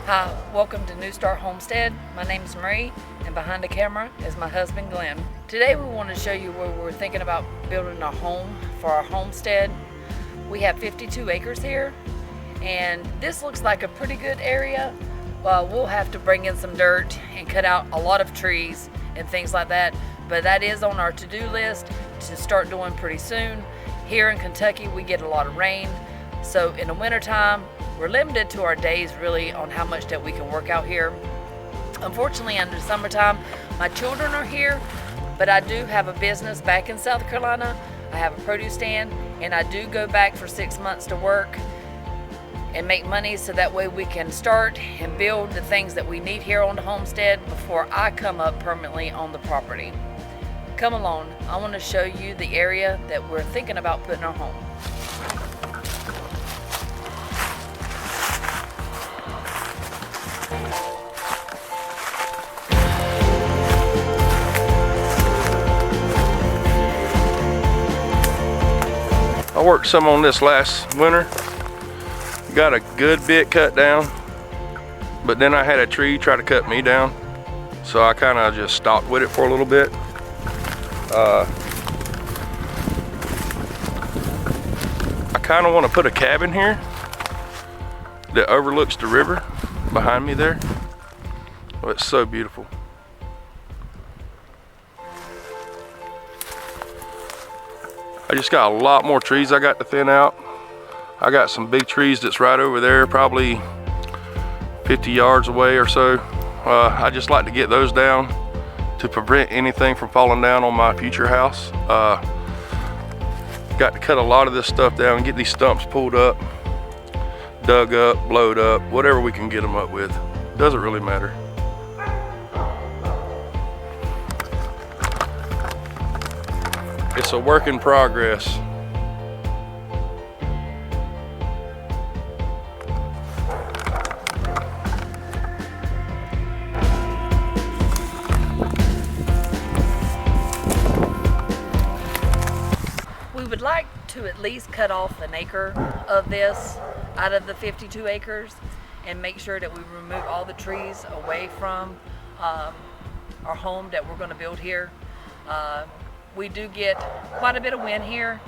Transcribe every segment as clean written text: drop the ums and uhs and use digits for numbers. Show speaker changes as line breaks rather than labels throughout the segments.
Hi, welcome to New Start Homestead. My name is Marie, and behind the camera is my husband Glenn. Today we want to show you where we're thinking about building a home for our homestead. We have 52 acres here, and this looks like a pretty good area. We'll have to bring in some dirt and cut out a lot of trees and things like that, but that is on our to-do list to start doing pretty soon. Here in Kentucky, we get a lot of rain, so in the wintertime, we're limited to our days really on how much that we can work out here. Unfortunately, in the summertime, my children are here, but I do have a business back in South Carolina. I have a produce stand, and I do go back for 6 months to work and make money so that way we can start and build the things that we need here on the homestead before I come up permanently on the property. Come along, I want to show you the area that we're thinking about putting our home.
I worked some on this last winter, got a good bit cut down, but then I had a tree try to cut me down, so I kind of just stopped with it for a little bit. I kind of want to put a cabin here that overlooks the river behind me there. Oh, it's so beautiful. I just got a lot more trees I got to thin out. I got some big trees that's right over there, probably 50 yards away or so. I just like to get those down to prevent anything from falling down on my future house. Got to cut a lot of this stuff down and get these stumps pulled up, dug up, blowed up, whatever we can get them up with. Doesn't really matter. It's a work in progress.
We would like to at least cut off an acre of this out of the 52 acres and make sure that we remove all the trees away from our home that we're going to build here. We do get quite a bit of wind here.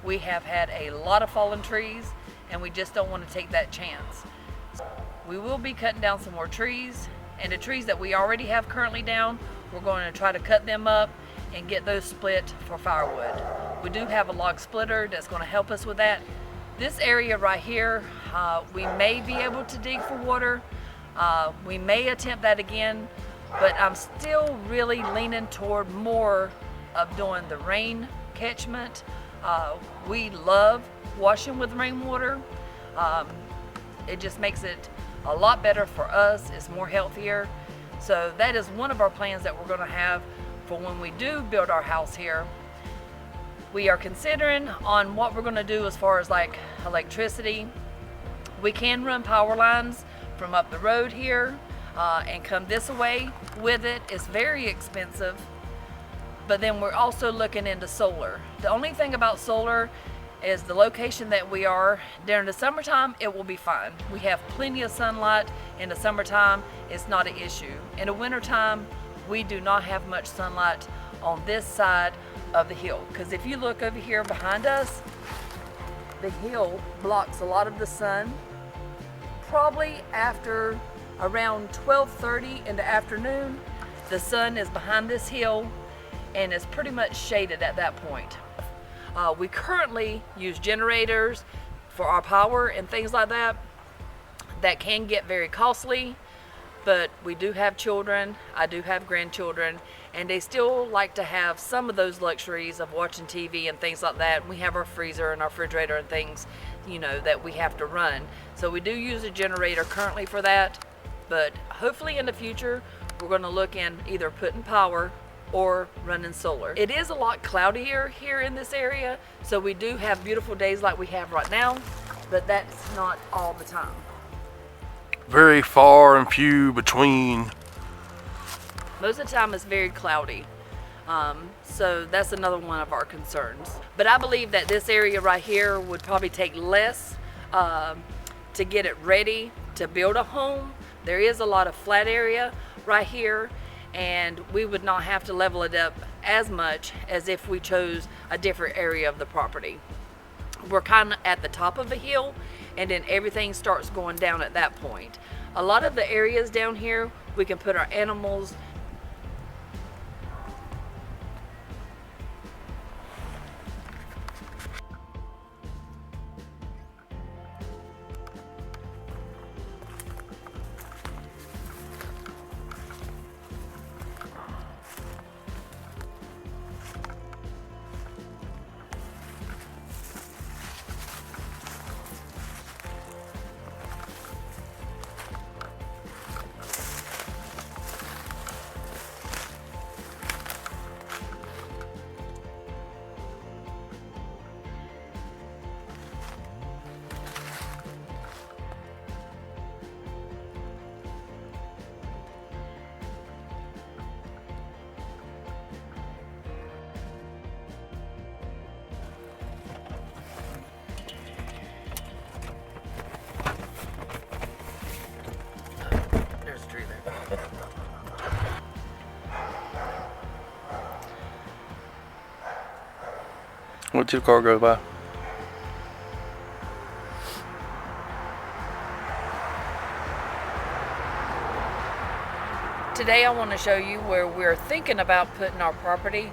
We have had a lot of fallen trees, and we just don't want to take that chance. We will be cutting down some more trees, and the trees that we already have currently down, we're going to try to cut them up and get those split for firewood. We do have a log splitter that's going to help us with that. This area right here, we may be able to dig for water. We may attempt that again, but I'm still really leaning toward more of doing the rain catchment. We love washing with rainwater. It just makes it a lot better for us. It's more healthier. So that is one of our plans that we're going to have for when we do build our house here. We are considering on what we're going to do as far as like electricity. We can run power lines from up the road here and come this way with it. It's very expensive. but then we're also looking into solar. The only thing about solar is the location that we are. During the summertime, it will be fine. We have plenty of sunlight. In the summertime, it's not an issue. In the wintertime, we do not have much sunlight on this side of the hill, because if you look over here behind us, the hill blocks a lot of the sun. Probably after around 12:30 in the afternoon, the sun is behind this hill and is pretty much shaded at that point. We currently use generators for our power and things like that. That can get very costly, but we do have children, I do have grandchildren, and they still like to have some of those luxuries of watching TV and things like that. We have our freezer and our refrigerator and things, you know, that we have to run. So we do use a generator currently for that, but hopefully in the future, we're gonna look in either putting power or running solar. It is a lot cloudier here in this area, so we do have beautiful days like we have right now, but that's not all the time.
Very far and few between.
Most of the time it's very cloudy. So that's another one of our concerns. But I believe that this area right here would probably take less to get it ready to build a home. There is a lot of flat area right here, and we would not have to level it up as much as if we chose a different area of the property. We're kind of at the top of a hill, and then everything starts going down at that point. A lot of the areas down here, we can put our animals. There's a tree there.
What'd your car go by?
Today I want to show you where we're thinking about putting our property